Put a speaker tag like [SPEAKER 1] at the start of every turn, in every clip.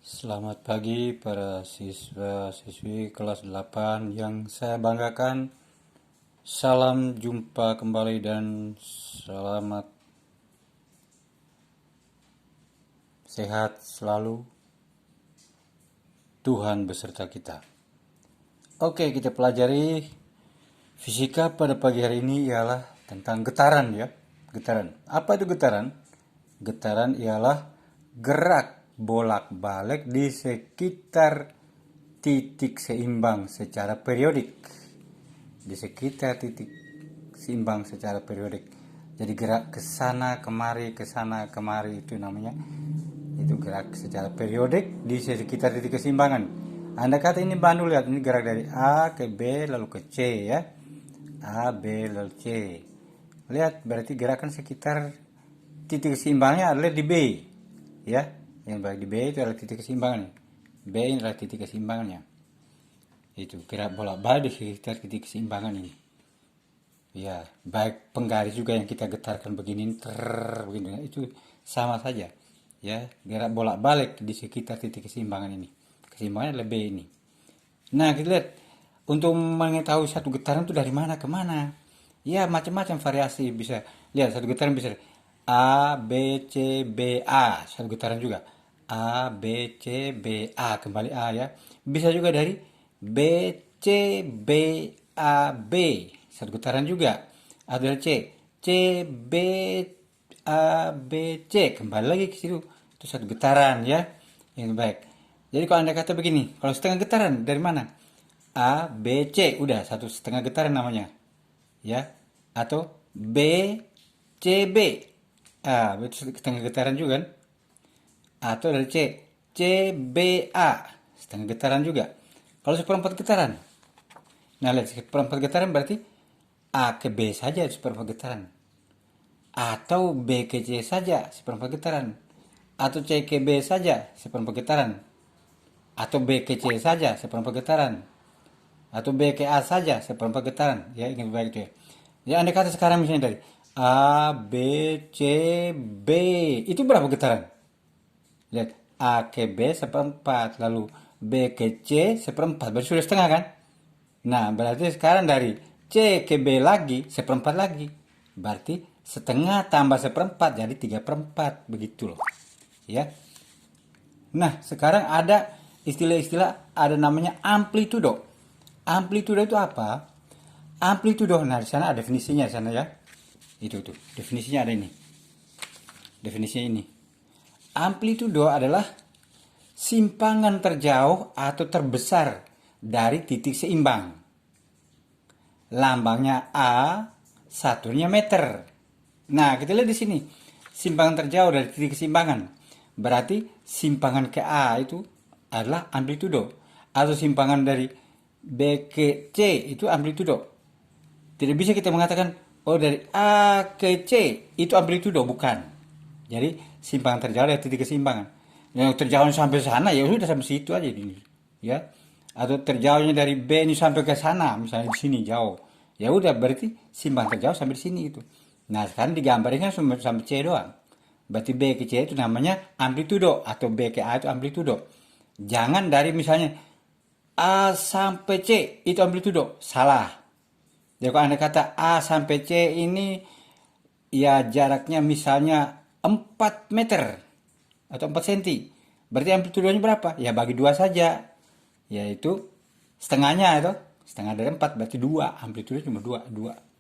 [SPEAKER 1] Selamat pagi para siswa-siswi kelas 8 yang saya banggakan. Salam jumpa kembali dan selamat sehat selalu. Tuhan beserta kita. Oke, kita pelajari fisika pada pagi hari ini ialah tentang getaran ya. Getaran. Apa itu getaran? Getaran ialah gerak bolak-balik di sekitar titik seimbang secara periodik. Di sekitar titik seimbang secara periodik. Jadi gerak ke sana kemari itu namanya itu gerak secara periodik di sekitar titik keseimbangan. Anda kata ini Bandu, lihat ini gerak dari A ke B lalu ke C ya. A, B, lalu C. Lihat berarti gerakan sekitar titik keseimbangannya adalah di B. Ya, yang baik di B itu adalah titik keseimbangan. B ini adalah titik keseimbangannya. Itu gerak bolak-balik di sekitar titik keseimbangan ini. Ya, baik penggaris juga yang kita getarkan begini, begini, itu sama saja. Ya, gerak bolak-balik di sekitar titik keseimbangan ini. Keseimbangannya adalah B ini. Nah, kita lihat untuk mengetahui satu getaran itu dari mana ke mana. Ya, macam-macam variasi bisa. Lihat satu getaran bisa A, B, C, B, A. Satu getaran juga. A, B, C, B, A. Kembali A ya. Bisa juga dari B, C, B, A, B. Satu getaran juga. Atau dari C. C, B, A, B, C. Kembali lagi ke situ. Itu satu getaran ya. Yang baik. Jadi kalau Anda kata begini. Kalau setengah getaran dari mana? A, B, C. Udah satu setengah getaran namanya. Ya. Atau B, C, B. Itu setengah getaran juga kan? Atau dari C. C, B, A. Setengah getaran juga. Kalau seperempat getaran. Nah, lihat seperempat getaran berarti A ke B saja seperempat getaran. Atau B ke C saja seperempat getaran. Atau C ke B saja seperempat getaran. Atau B ke C saja seperempat getaran. Atau B ke A saja seperempat getaran. Ya, ingat baik itu ya. Ya, Anda kata sekarang misalnya dari A, B, C, B. Itu berapa getaran? Lihat, A ke B seperempat. Lalu B ke C seperempat. Berarti sudah setengah kan? Nah, berarti sekarang dari C ke B lagi seperempat lagi. Berarti setengah tambah seperempat jadi 3/4. Begitu loh. Ya. Nah, sekarang ada istilah-istilah, ada namanya amplitudo. Amplitudo itu apa? Amplitudo, nah di sana ada definisinya di sana ya. Itu tuh, definisinya ada ini. Definisinya ini. Amplitudo adalah simpangan terjauh atau terbesar dari titik seimbang. Lambangnya A, satunya meter. Nah, kita lihat di sini. Simpangan terjauh dari titik keseimbangan. Berarti simpangan ke A itu adalah amplitudo. Atau simpangan dari B ke C itu amplitudo. Tidak bisa kita mengatakan, oh dari A ke C itu amplitudo, bukan. Jadi simpangan terjauh dari titik keseimbangan. Yang terjauhnya sampai sana ya sudah sampai situ aja ini, ya. Atau terjauhnya dari B ini sampai ke sana, misalnya di sini jauh. Ya udah berarti simpangan terjauh sampai di sini itu. Nah sekarang digambarnya sampai C doang. Berarti B ke C itu namanya amplitudo atau B ke A itu amplitudo. Jangan dari misalnya A sampai C itu amplitudo, salah. Jadi kalau Anda kata A sampai C ini ya jaraknya misalnya 4 meter atau 4 cm. Berarti amplitudonya berapa? Ya bagi 2 saja. Yaitu setengahnya itu. Setengah dari 4 berarti 2. Amplitudo cuma 2.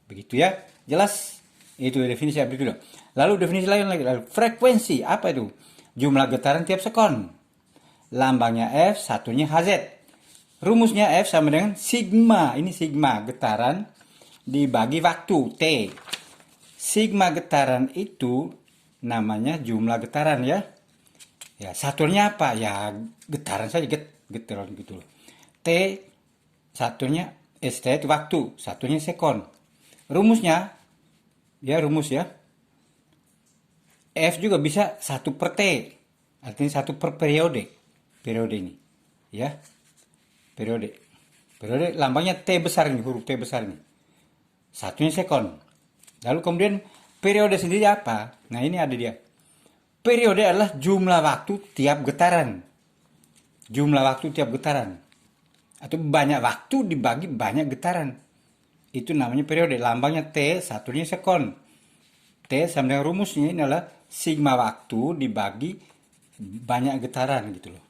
[SPEAKER 1] Begitu ya. Jelas? Itu definisi amplitudo. Lalu definisi lain lagi. Lalu frekuensi. Apa itu? Jumlah getaran tiap sekon. Lambangnya F, satunya Hz. Rumusnya F sama dengan sigma. Ini sigma getaran dibagi waktu T. Sigma getaran itu namanya jumlah getaran ya. Ya, satunya apa? Ya, getaran saja, getaran gitu loh. T satunya ST itu waktu, satunya sekon. Rumusnya ya rumus ya. F juga bisa 1/T. Artinya 1 per periode. Periode ini. Ya. Periode. Periode lambangnya T besar ini, huruf T besar ini. Satunya sekon. Lalu kemudian periode sendiri apa? Nah, ini ada dia. Periode adalah jumlah waktu tiap getaran. jumlah waktu tiap getaran. Atau banyak waktu dibagi banyak getaran. Itu namanya periode. Lambangnya T, satunya sekon. T sama dengan rumusnya ini adalah sigma waktu dibagi banyak getaran gitu loh.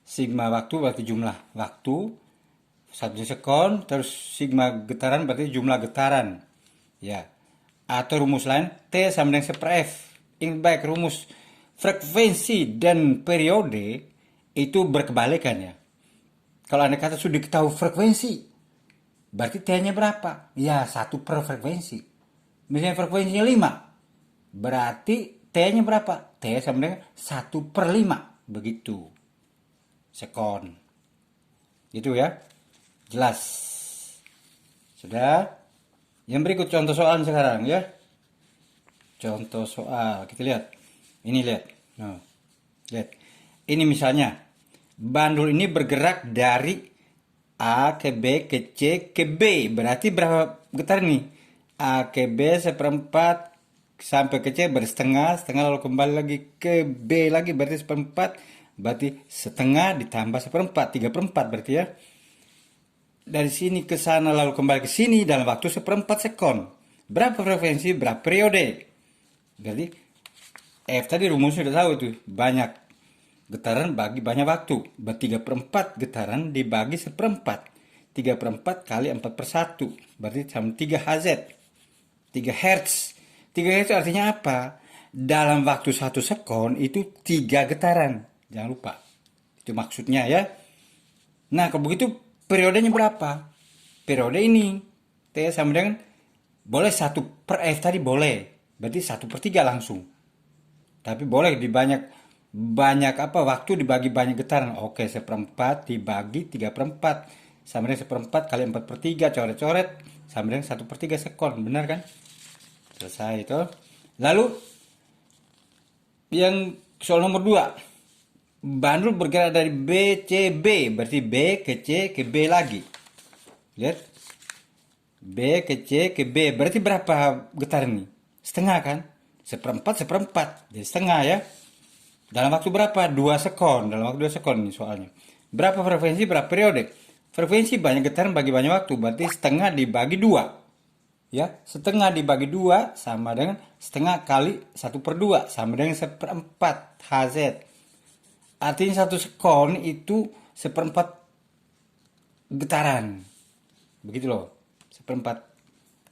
[SPEAKER 1] Sigma waktu berarti jumlah waktu, satunya sekon, terus sigma getaran berarti jumlah getaran. Ya. Atau rumus lain, T sama dengan 1/F. Ingat baik, rumus frekuensi dan periode itu berkebalikan ya. Kalau Anda kata sudah tahu frekuensi, berarti T-nya berapa? Ya, 1/frekuensi. Misalnya frekuensinya 5, berarti T-nya berapa? T sama dengan 1/5. Begitu. Sekon. Gitu ya. Jelas. Sudah? Yang berikut contoh soal sekarang ya. Contoh soal. Kita lihat. Ini lihat. Nah, lihat. Ini misalnya. Bandul ini bergerak dari A ke B ke C ke B. Berarti berapa getaran nih? A ke B 1/4 sampai ke C bersetengah, setengah lalu kembali lagi ke B lagi berarti 1/4. Berarti setengah ditambah 1/4, 3/4 berarti ya. Dari sini ke sana lalu kembali ke sini dalam waktu 1/4 sekon. Berapa frekuensi, berapa periode? Berarti F tadi rumusnya udah tahu itu. Banyak getaran bagi banyak waktu. Berarti 3/4 getaran dibagi 1/4. 3/4 kali 4/1. Berarti sama 3 Hz. 3 Hz. 3 Hz artinya apa? Dalam waktu 1 sekon itu 3 getaran. Jangan lupa. Itu maksudnya ya. Nah, kalau begitu periodenya berapa? Periode ini T sama dengan boleh 1/F tadi boleh. Berarti 1/3 langsung. Tapi boleh di banyak apa waktu dibagi banyak getaran. Oke, 1/4 dibagi 3/4 sama dengan 1/4 kali 4/3 coret-coret sama dengan 1/3 sekon. Benar kan? Selesai itu. Lalu yang soal nomor 2. Bandul bergerak dari B, C, B. Berarti B ke C ke B lagi. Lihat. B ke C ke B. Berarti berapa getaran nih? Setengah kan? 1/4. Jadi setengah ya. Dalam waktu berapa? 2 sekon. Dalam waktu 2 sekon nih soalnya. Berapa frekuensi, berapa periode? Frekuensi banyak getaran bagi banyak waktu. Berarti setengah dibagi 2. Ya, setengah dibagi 2 sama dengan setengah kali 1/2 sama dengan 1/4 Hz. Artinya 1 sekon itu 1/4 getaran. Begitu loh. 1/4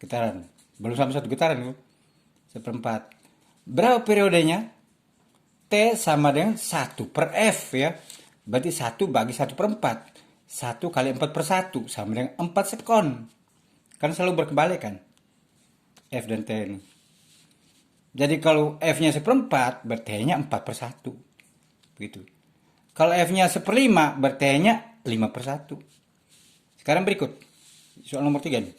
[SPEAKER 1] getaran. Belum sampai 1 getaran itu. 1/4. Berapa periodenya? T sama dengan 1/F ya. Berarti 1 bagi 1/4. 1 kali 4/1 sama dengan 4 sekon. Kan selalu berbalikan. F dan T ini. Jadi kalau F-nya 1/4, berarti T-nya 4/1. Begitu. Kalau F-nya 1/5, berarti T-nya 5/1. Sekarang berikut. Soal nomor 3 nih.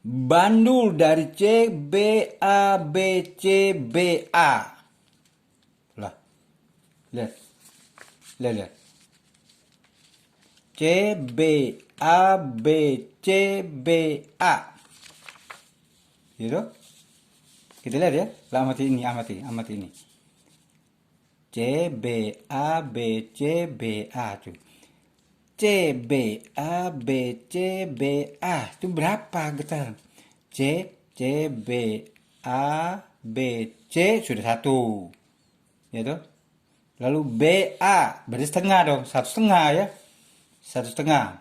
[SPEAKER 1] Bandul dari C, B, A, B, C, B, A. Lah. Lihat. Lihat. C, B, A, B, C, B, A. Gitu. Kita lihat ya. Amati ini. C, B, A, B, C, B, A. Tuh. C, B, A, B, C, B, A. Itu berapa getaran? C, B, A, B, C. Sudah 1. Ya tuh. Lalu B, A. Berarti setengah dong. 1/2 ya. 1/2.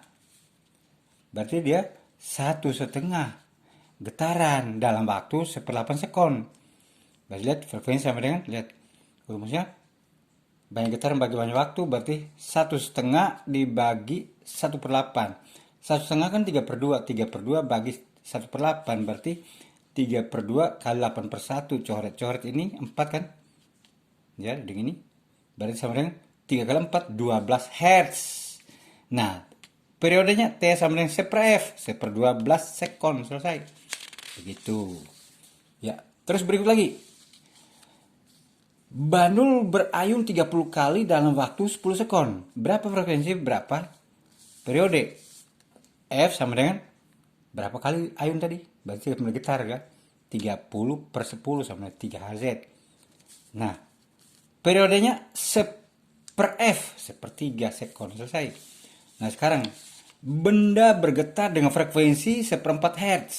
[SPEAKER 1] Berarti dia 1/2 getaran dalam waktu 1/8 sekon. Berarti lihat frekuensi sama dengan, lihat rumusnya. Banyak getaran bagi banyak waktu, berarti 1/2 dibagi 1/8. 1/2 kan 3/2. 3/2 bagi 1/8, berarti 3/2 kali 8/1. Coret-coret ini 4 kan? Ya, dengan ini. Berarti sama dengan 3 kali 4, 12 Hz. Nah, periodenya T sama dengan 1/F. 1/12 sekon. Selesai. Begitu. Ya, terus berikut lagi. Bandul berayun 30 kali dalam waktu 10 sekon. Berapa frekuensi, berapa periode? F sama dengan berapa kali ayun tadi? Berarti bergetar ya. 30/10 sama dengan 3 Hz. Nah, periodenya per F, sepertiga sekon, selesai. Nah sekarang, benda bergetar dengan frekuensi seperempat Hertz.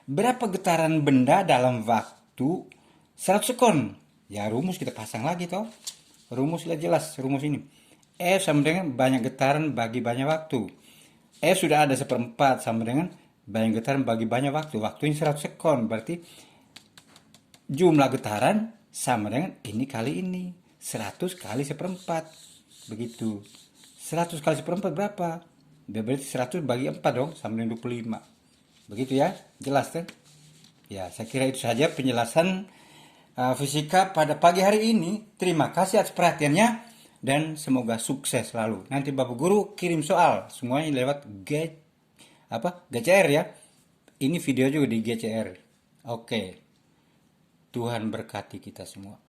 [SPEAKER 1] Berapa getaran benda dalam waktu 100 sekon? Ya rumus kita pasang lagi toh. Rumus sudah jelas, rumus ini. F sama dengan banyak getaran bagi banyak waktu. F sudah ada seperempat sama dengan banyak getaran bagi banyak waktu. Waktunya 100 sekon, berarti jumlah getaran sama dengan ini kali ini. 100 kali seperempat. Begitu. 100 kali seperempat berapa? Berarti 100 bagi 4 dong, sama dengan 25. Begitu ya, jelas kan? Ya, saya kira itu saja penjelasan fisika pada pagi hari ini. Terima kasih atas perhatiannya dan semoga sukses selalu. Nanti Bapak Guru kirim soal semuanya lewat GCR ya. Ini video juga di GCR. Oke. Tuhan berkati kita semua.